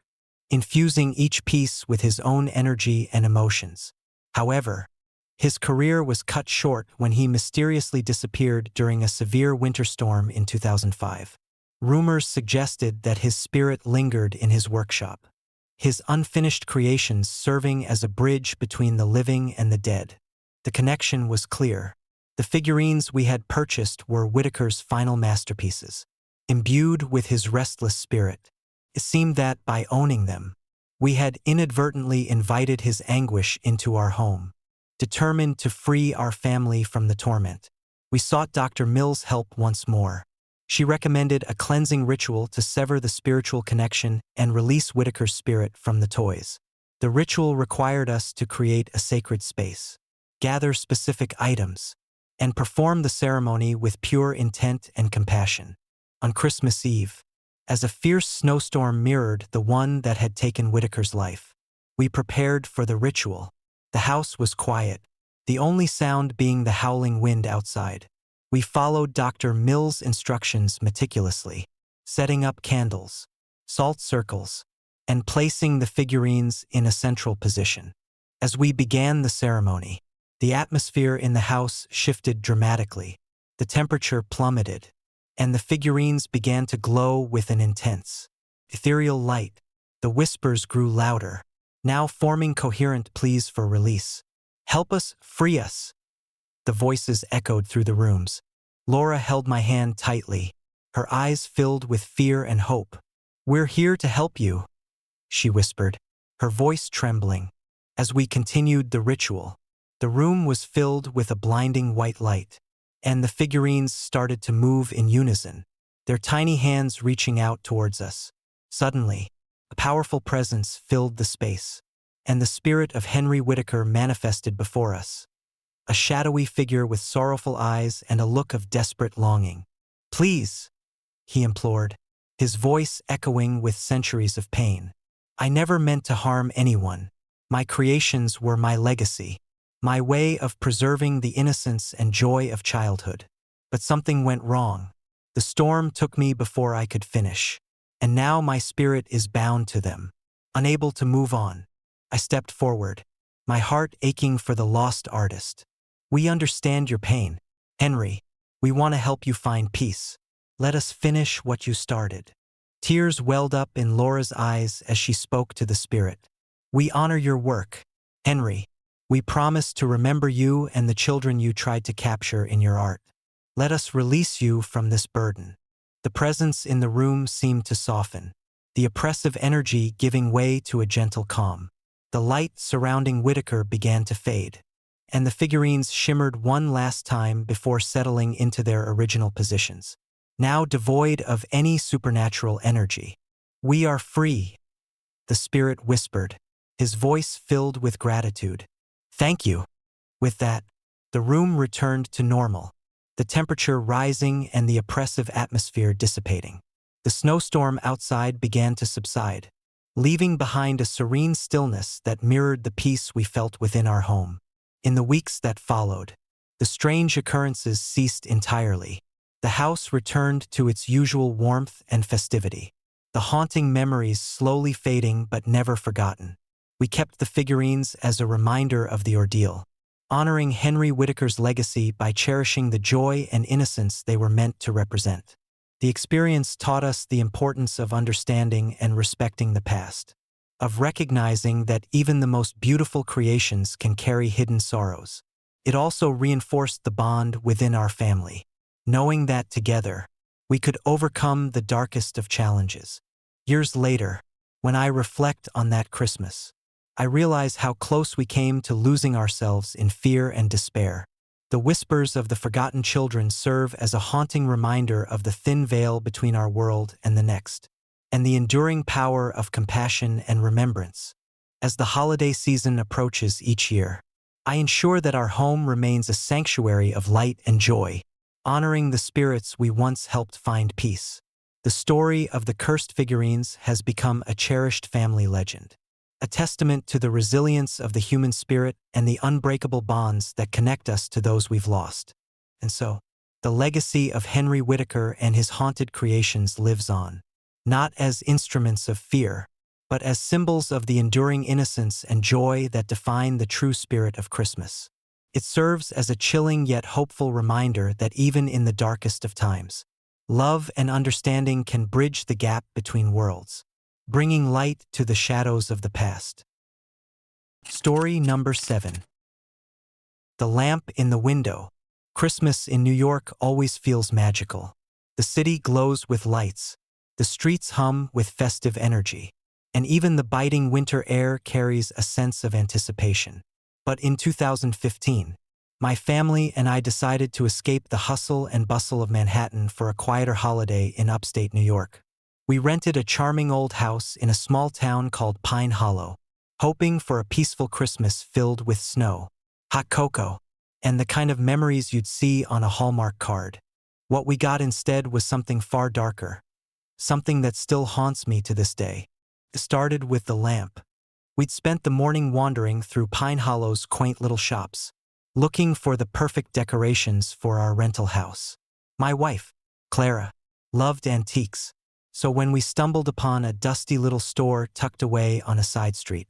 infusing each piece with his own energy and emotions. However, his career was cut short when he mysteriously disappeared during a severe winter storm in 2005. Rumors suggested that his spirit lingered in his workshop, his unfinished creations serving as a bridge between the living and the dead. The connection was clear. The figurines we had purchased were Whitaker's final masterpieces, imbued with his restless spirit. It seemed that, by owning them, we had inadvertently invited his anguish into our home. Determined to free our family from the torment, we sought Dr. Mills' help once more. She recommended a cleansing ritual to sever the spiritual connection and release Whitaker's spirit from the toys. The ritual required us to create a sacred space, gather specific items, and perform the ceremony with pure intent and compassion. On Christmas Eve, as a fierce snowstorm mirrored the one that had taken Whitaker's life, we prepared for the ritual. The house was quiet, the only sound being the howling wind outside. We followed Dr. Mill's instructions meticulously, setting up candles, salt circles, and placing the figurines in a central position. As we began the ceremony, the atmosphere in the house shifted dramatically. The temperature plummeted, and the figurines began to glow with an intense, ethereal light. The whispers grew louder, now forming coherent pleas for release. "Help us, free us." The voices echoed through the rooms. Laura held my hand tightly, her eyes filled with fear and hope. "We're here to help you," she whispered, her voice trembling. As we continued the ritual, the room was filled with a blinding white light, and the figurines started to move in unison, their tiny hands reaching out towards us. Suddenly, a powerful presence filled the space, and the spirit of Henry Whitaker manifested before us. A shadowy figure with sorrowful eyes and a look of desperate longing. "Please," he implored, his voice echoing with centuries of pain. "I never meant to harm anyone. My creations were my legacy, my way of preserving the innocence and joy of childhood. But something went wrong. The storm took me before I could finish, and now my spirit is bound to them, unable to move on." I stepped forward, my heart aching for the lost artist. "We understand your pain, Henry. We want to help you find peace. Let us finish what you started." Tears welled up in Laura's eyes as she spoke to the spirit. "We honor your work, Henry. We promise to remember you and the children you tried to capture in your art. Let us release you from this burden." The presence in the room seemed to soften, the oppressive energy giving way to a gentle calm. The light surrounding Whitaker began to fade, and the figurines shimmered one last time before settling into their original positions, now devoid of any supernatural energy. "We are free," the spirit whispered, his voice filled with gratitude. "Thank you." With that, the room returned to normal, the temperature rising and the oppressive atmosphere dissipating. The snowstorm outside began to subside, leaving behind a serene stillness that mirrored the peace we felt within our home. In the weeks that followed, the strange occurrences ceased entirely. The house returned to its usual warmth and festivity, the haunting memories slowly fading but never forgotten. We kept the figurines as a reminder of the ordeal, honoring Henry Whitaker's legacy by cherishing the joy and innocence they were meant to represent. The experience taught us the importance of understanding and respecting the past, of recognizing that even the most beautiful creations can carry hidden sorrows. It also reinforced the bond within our family, knowing that together, we could overcome the darkest of challenges. Years later, when I reflect on that Christmas, I realize how close we came to losing ourselves in fear and despair. The whispers of the forgotten children serve as a haunting reminder of the thin veil between our world and the next, and the enduring power of compassion and remembrance. As the holiday season approaches each year, I ensure that our home remains a sanctuary of light and joy, honoring the spirits we once helped find peace. The story of the cursed figurines has become a cherished family legend, a testament to the resilience of the human spirit and the unbreakable bonds that connect us to those we've lost. And so, the legacy of Henry Whitaker and his haunted creations lives on, not as instruments of fear, but as symbols of the enduring innocence and joy that define the true spirit of Christmas. It serves as a chilling yet hopeful reminder that even in the darkest of times, love and understanding can bridge the gap between worlds, bringing light to the shadows of the past. Story number 7. The Lamp in the Window. Christmas in New York always feels magical. The city glows with lights, the streets hum with festive energy, and even the biting winter air carries a sense of anticipation. But in 2015, my family and I decided to escape the hustle and bustle of Manhattan for a quieter holiday in upstate New York. We rented a charming old house in a small town called Pine Hollow, hoping for a peaceful Christmas filled with snow, hot cocoa, and the kind of memories you'd see on a Hallmark card. What we got instead was something far darker, something that still haunts me to this day. It started with the lamp. We'd spent the morning wandering through Pine Hollow's quaint little shops, looking for the perfect decorations for our rental house. My wife, Clara, loved antiques, so when we stumbled upon a dusty little store tucked away on a side street,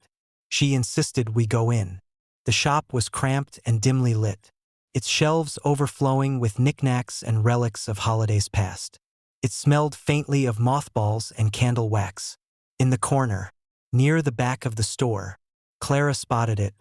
she insisted we go in. The shop was cramped and dimly lit, its shelves overflowing with knickknacks and relics of holidays past. It smelled faintly of mothballs and candle wax. In the corner, near the back of the store, Clara spotted it,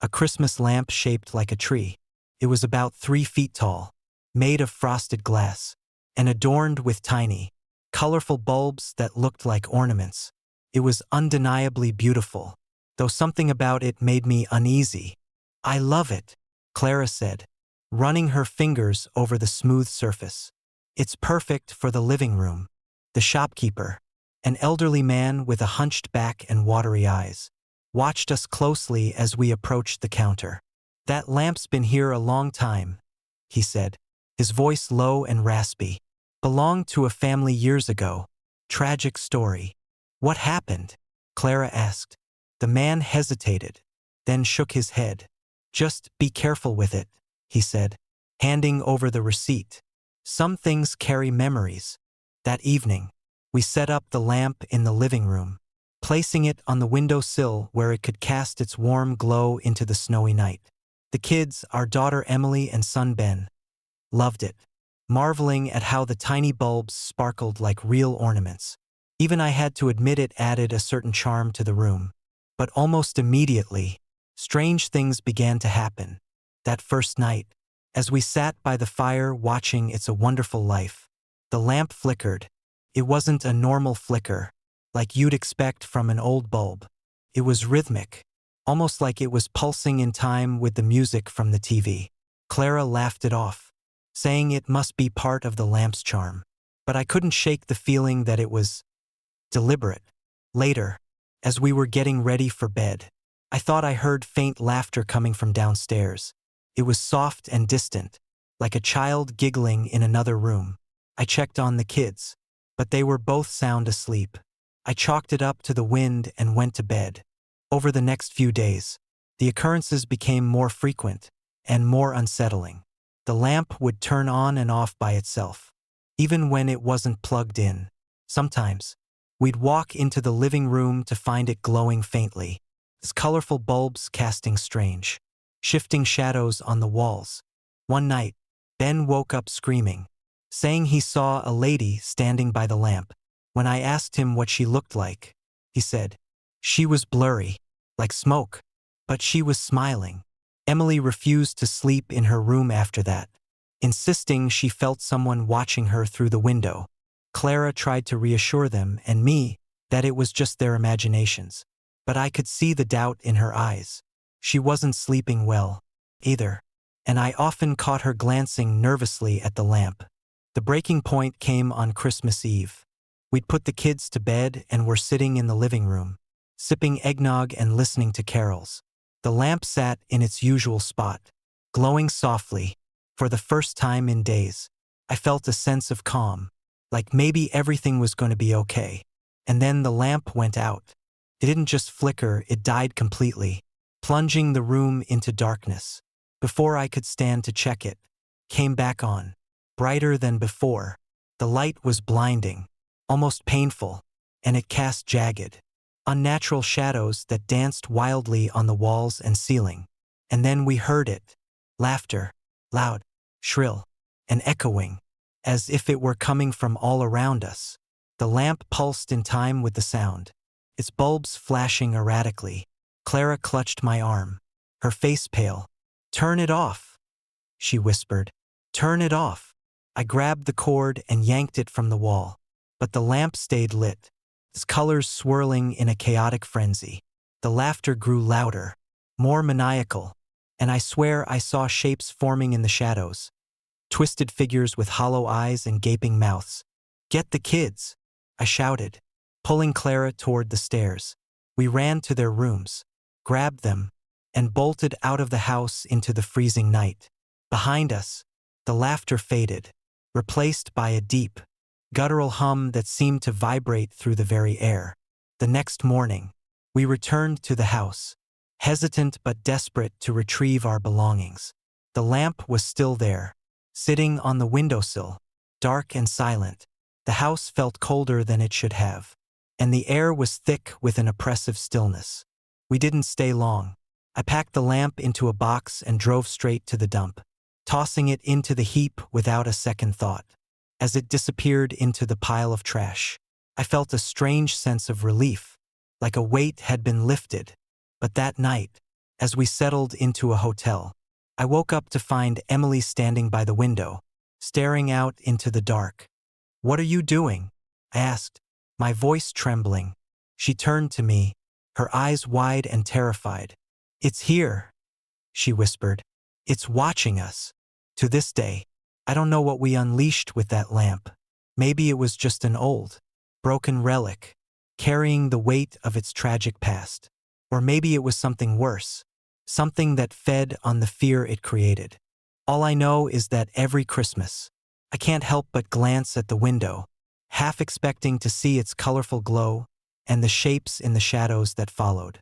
a Christmas lamp shaped like a tree. It was about 3 feet tall, made of frosted glass, and adorned with tiny, colorful bulbs that looked like ornaments. It was undeniably beautiful, though something about it made me uneasy. "I love it," Clara said, running her fingers over the smooth surface. "It's perfect for the living room." The shopkeeper, an elderly man with a hunched back and watery eyes, watched us closely as we approached the counter. "That lamp's been here a long time," he said, his voice low and raspy. "Belonged to a family years ago. Tragic story." "What happened?" Clara asked. The man hesitated, then shook his head. "Just be careful with it," he said, handing over the receipt. "Some things carry memories." That evening, we set up the lamp in the living room, placing it on the windowsill where it could cast its warm glow into the snowy night. The kids, our daughter Emily and son Ben, loved it, marveling at how the tiny bulbs sparkled like real ornaments. Even I had to admit it added a certain charm to the room. But almost immediately, strange things began to happen. That first night, as we sat by the fire watching It's a Wonderful Life, the lamp flickered. It wasn't a normal flicker, like you'd expect from an old bulb. It was rhythmic, almost like it was pulsing in time with the music from the TV. Clara laughed it off, saying it must be part of the lamp's charm. But I couldn't shake the feeling that it was deliberate. Later, as we were getting ready for bed, I thought I heard faint laughter coming from downstairs. It was soft and distant, like a child giggling in another room. I checked on the kids, but they were both sound asleep. I chalked it up to the wind and went to bed. Over the next few days, the occurrences became more frequent and more unsettling. The lamp would turn on and off by itself, even when it wasn't plugged in. Sometimes, we'd walk into the living room to find it glowing faintly, its colorful bulbs casting strange, shifting shadows on the walls. One night, Ben woke up screaming, saying he saw a lady standing by the lamp. When I asked him what she looked like, he said, "She was blurry, like smoke, but she was smiling." Emily refused to sleep in her room after that, insisting she felt someone watching her through the window. Clara tried to reassure them and me that it was just their imaginations, but I could see the doubt in her eyes. She wasn't sleeping well, either, and I often caught her glancing nervously at the lamp. The breaking point came on Christmas Eve. We'd put the kids to bed and were sitting in the living room, sipping eggnog and listening to carols. The lamp sat in its usual spot, glowing softly. For the first time in days, I felt a sense of calm, like maybe everything was going to be okay. And then the lamp went out. It didn't just flicker, it died completely, plunging the room into darkness. Before I could stand to check it, came back on, brighter than before. The light was blinding, almost painful, and it cast jagged, unnatural shadows that danced wildly on the walls and ceiling. And then we heard it. Laughter, loud, shrill, and echoing, as if it were coming from all around us. The lamp pulsed in time with the sound, its bulbs flashing erratically. Clara clutched my arm, her face pale. "Turn it off," she whispered. "Turn it off." I grabbed the cord and yanked it from the wall, but the lamp stayed lit, its colors swirling in a chaotic frenzy. The laughter grew louder, more maniacal, and I swear I saw shapes forming in the shadows, twisted figures with hollow eyes and gaping mouths. "Get the kids," I shouted, pulling Clara toward the stairs. We ran to their rooms, grabbed them, and bolted out of the house into the freezing night. Behind us, the laughter faded, replaced by a deep, guttural hum that seemed to vibrate through the very air. The next morning, we returned to the house, hesitant but desperate to retrieve our belongings. The lamp was still there, sitting on the windowsill, dark and silent. The house felt colder than it should have, and the air was thick with an oppressive stillness. We didn't stay long. I packed the lamp into a box and drove straight to the dump, tossing it into the heap without a second thought. As it disappeared into the pile of trash, I felt a strange sense of relief, like a weight had been lifted. But that night, as we settled into a hotel, I woke up to find Emily standing by the window, staring out into the dark. "What are you doing?" I asked, my voice trembling. She turned to me, her eyes wide and terrified. "It's here," she whispered. "It's watching us." To this day, I don't know what we unleashed with that lamp. Maybe it was just an old, broken relic, carrying the weight of its tragic past. Or maybe it was something worse, something that fed on the fear it created. All I know is that every Christmas, I can't help but glance at the window, half expecting to see its colorful glow and the shapes in the shadows that followed.